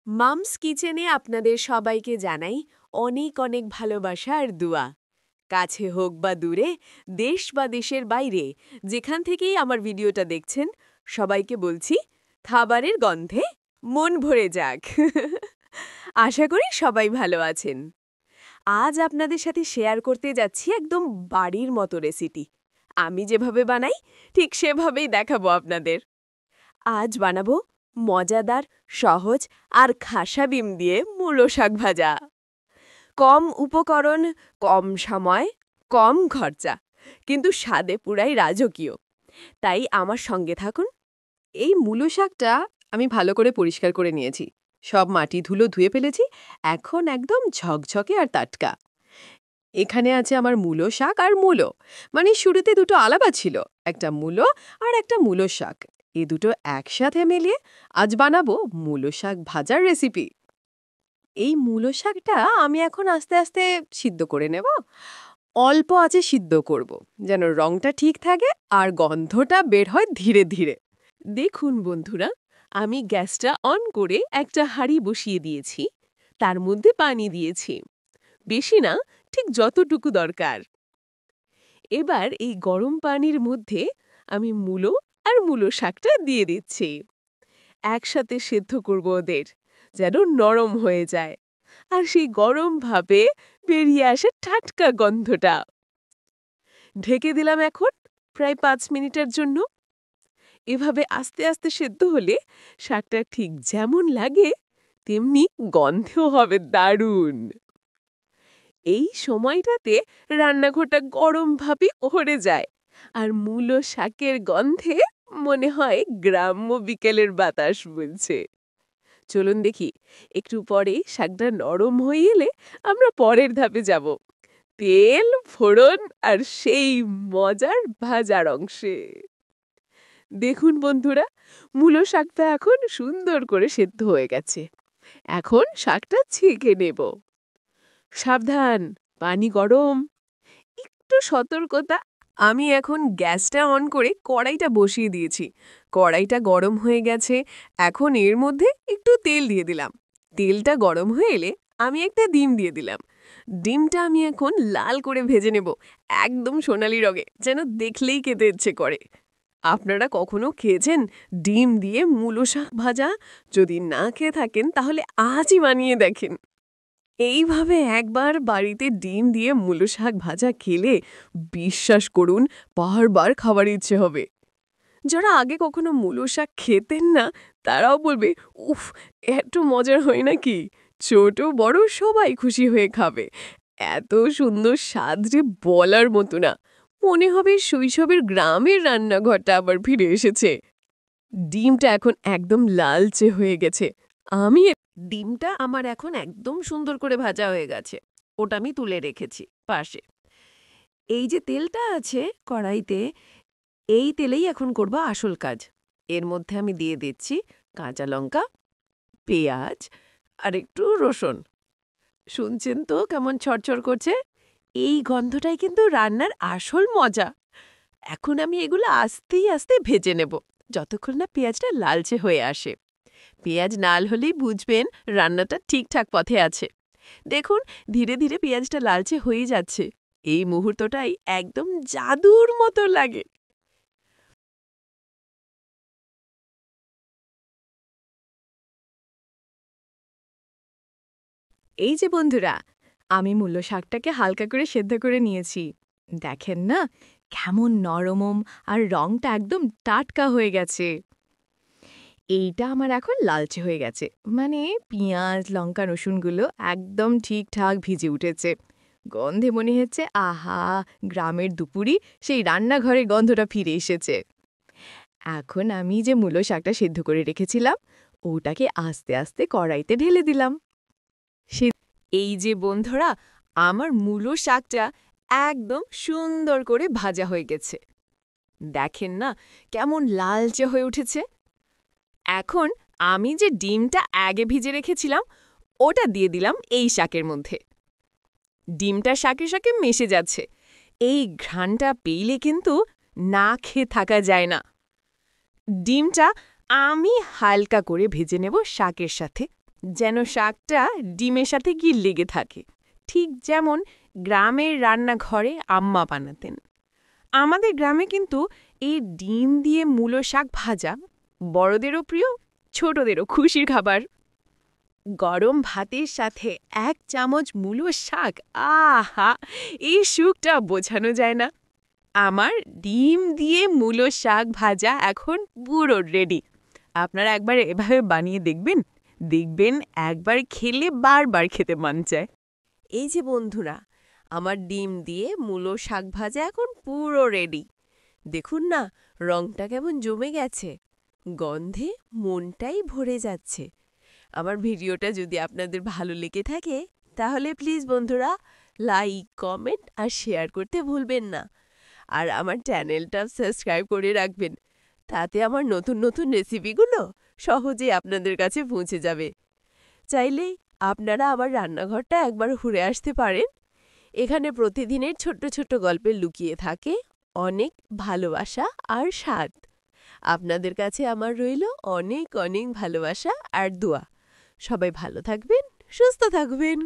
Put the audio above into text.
Mum's কিচেনে আপনাদের সবাইকে জানাই অনেক অনেক ভালোবাসা আর দুয়া। কাছে হোক বা দূরে, দেশ বা দেশের বাইরে, যেখান থেকেই আমার ভিডিওটা দেখছেন, সবাইকে বলছি খাবারের গন্ধে মন ভরে যাক। আশা করি সবাই ভালো আছেন। আজ আপনাদের সাথে শেয়ার করতে যাচ্ছি একদম বাড়ির মতো রেসিপি। আমি যেভাবে বানাই ঠিক সেভাবেই দেখাবো আপনাদের। আজ বানাবো মজাদার, সহজ আর খাসা ডিম দিয়ে মূলো শাক ভাজা। কম উপকরণ, কম সময়, কম খরচা, কিন্তু স্বাদে পুরাই রাজকীয়। তাই আমার সঙ্গে থাকুন। এই মূলো শাকটা আমি ভালো করে পরিষ্কার করে নিয়েছি। সব মাটি ধুলো ধুয়ে ফেলেছি। এখন একদম ঝকঝকে আর টাটকা। এখানে আছে আমার মূলো শাক আর মূলো। মানে শুরুতে দুটো আলাদা ছিল, একটা মূলো আর একটা মূলো শাক। এই দুটো একসাথে মিলিয়ে আজ বানাবো মূলো শাক ভাজার রেসিপি। এই মূলো শাকটা আমি এখন আস্তে আস্তে সিদ্ধ করে নেব। অল্প আছে সিদ্ধ করব, যেন রংটা ঠিক থাকে আর গন্ধটা বের হয় ধীরে ধীরে। দেখুন বন্ধুরা, আমি গ্যাসটা অন করে একটা হাঁড়ি বসিয়ে দিয়েছি। তার মধ্যে পানি দিয়েছি, বেশি না, ঠিক যতটুকু দরকার। এবার এই গরম পানির মধ্যে আমি মূলো আর মূলো শাকটা দিয়ে দিচ্ছি। একসাথে সেদ্ধ করব ওদের, যেন নরম হয়ে যায় আর সেই গরম ভাবে বেরিয়ে আসে টাটকা গন্ধটা। ঢেকে দিলাম এখন প্রায় ৫ মিনিটের জন্য। এভাবে আস্তে আস্তে সেদ্ধ হলে শাকটা ঠিক যেমন লাগে তেমনি গন্ধেও হবে দারুণ। এই সময়টাতে রান্নাঘরটা গরমভাবে ভরে যায় আর মূলো শাকের গন্ধে মনে হয় গ্রাম্য বিকেলের বাতাস বইছে। চলুন দেখি, একটু পরে শাকটা নরম হয়ে এলে আমরা পরের ধাপে যাব, তেল, ফোড়ন আর সেই মজার ভাজার অংশে। দেখুন বন্ধুরা, মূলো শাকটা এখন সুন্দর করে সেদ্ধ হয়ে গেছে। এখন শাকটা ছেঁকে নেব। সাবধান, পানি গরম। একটু সতর্কতা, আমি এখন গ্যাসটা অন করে কড়াইটা বসিয়ে দিয়েছি। কড়াইটা গরম হয়ে গেছে। এখন এর মধ্যে একটু তেল দিয়ে দিলাম। তেলটা গরম হয়ে এলে আমি একটা ডিম দিয়ে দিলাম। ডিমটা আমি এখন লাল করে ভেজে নেব, একদম সোনালি রঙে, যেন দেখলেই খেতে ইচ্ছে করে। আপনারা কখনো খেয়েছেন ডিম দিয়ে মূলো শাক ভাজা? যদি না খেয়ে থাকেন তাহলে আজই বানিয়ে দেখেন। এইভাবে একবার বাড়িতে ডিম দিয়ে মূলো শাক ভাজা খেলে বিশ্বাস করুন বারবার খাবার ইচ্ছে হবে। যারা আগে কখনো মূলো শাক খেতেন না তারাও বলবে, উফ, এত মজার হয় নাকি! ছোট বড় সবাই খুশি হয়ে খাবে। এত সুন্দর স্বাদ যে বলার মতো না। মনে হবে শৈশবের গ্রামের রান্নাঘরটা আবার ফিরে এসেছে। ডিমটা এখন একদম লালচে হয়ে গেছে। ডিমটা আমার এখন একদম সুন্দর করে ভাজা হয়ে গেছে। ওটা আমি তুলে রেখেছি পাশে। এই যে তেলটা আছে কড়াইতে, এই তেলেই এখন করব আসল কাজ। এর মধ্যে আমি দিয়ে দিচ্ছি কাঁচা লঙ্কা, পেঁয়াজ আর একটু রসুন। শুনছেন তো কেমন ছড়ছড় করছে? এই গন্ধটাই কিন্তু রান্নার আসল মজা। এখন আমি এগুলো আস্তে আস্তে ভেজে নেব, যতক্ষণ না পেঁয়াজটা লালচে হয়ে আসে। পেঁয়াজ লাল হলেই বুঝবেন রান্নাটা ঠিকঠাক পথে আছে। দেখুন, ধীরে ধীরে পেঁয়াজটা লালচে হয়ে যাচ্ছে। এই মুহূর্তটাই একদম জাদুর মতো লাগে। এই যে বন্ধুরা, আমি মূলো শাকটাকে হালকা করে সেদ্ধ করে নিয়েছি। দেখেন না কেমন নরম আর রংটা একদম টাটকা হয়ে গেছে। এইটা আমার এখন লালচে হয়ে গেছে, মানে পেঁয়াজ, লঙ্কা, রসুনগুলো একদম ঠিকঠাক ভিজে উঠেছে। গন্ধে মনে হচ্ছে আহা, গ্রামের দুপুরি সেই রান্নাঘরের গন্ধটা ফিরে এসেছে। এখন আমি যে মূলো শাকটা সেদ্ধ করে রেখেছিলাম ওটাকে আস্তে আস্তে কড়াইতে ঢেলে দিলাম। এই যে বন্ধুরা, আমার মূলো শাকটা একদম সুন্দর করে ভাজা হয়ে গেছে। দেখেন না কেমন লালচে হয়ে উঠেছে। এখন আমি যে ডিমটা আগে ভিজে রেখেছিলাম ওটা দিয়ে দিলাম এই শাকের মধ্যে। ডিমটা শাকের সাথে মিশে যাচ্ছে। এই ঘ্রাণটা পেলে কিন্তু না খেয়ে থাকা যায় না। ডিমটা আমি হালকা করে ভেজে নেব শাকের সাথে, যেন শাকটা ডিমের সাথে গিয়ে লেগে থাকে, ঠিক যেমন গ্রামের রান্নাঘরে আম্মা বানাতেন। আমাদের গ্রামে কিন্তু এই ডিম দিয়ে মূলো শাক ভাজা বড়দেরও প্রিয়, ছোটদেরও খুশির খাবার। গরম ভাতের সাথে 1 চামচ মূলো শাক, আহা! এই সুখটা বোঝানো যায় না। আমার ডিম দিয়ে মূলো শাক ভাজা এখন পুরো রেডি। আপনারা একবার এভাবে বানিয়ে দেখবেন, দেখবেন একবার খেলে বারবার খেতে মন চায়। এই যে বন্ধুরা, আমার ডিম দিয়ে মূলো শাক ভাজা এখন পুরো রেডি। দেখুন না, রংটা কেমন জমে গেছে, গন্ধে মনটাই ভরে যাচ্ছে। আমার ভিডিওটা যদি আপনাদের ভালো লেগে থাকে তাহলে প্লিজ বন্ধুরা লাইক, কমেন্ট আর শেয়ার করতে ভুলবেন না। আর আমার চ্যানেলটা সাবস্ক্রাইব করে রাখবেন, তাতে আমার নতুন নতুন রেসিপিগুলো সহজেই আপনাদের কাছে পৌঁছে যাবে। চাইলেই আপনারা আমার রান্নাঘরটা একবার ঘুরে আসতে পারেন। এখানে প্রতিদিনের ছোট্ট ছোট্ট গল্পে লুকিয়ে থাকে অনেক ভালোবাসা আর স্বাদ। আপনাদের কাছে আমার রইল অনেক অনেক ভালোবাসা আর দোয়া। সবাই ভালো থাকবেন, সুস্থ থাকবেন।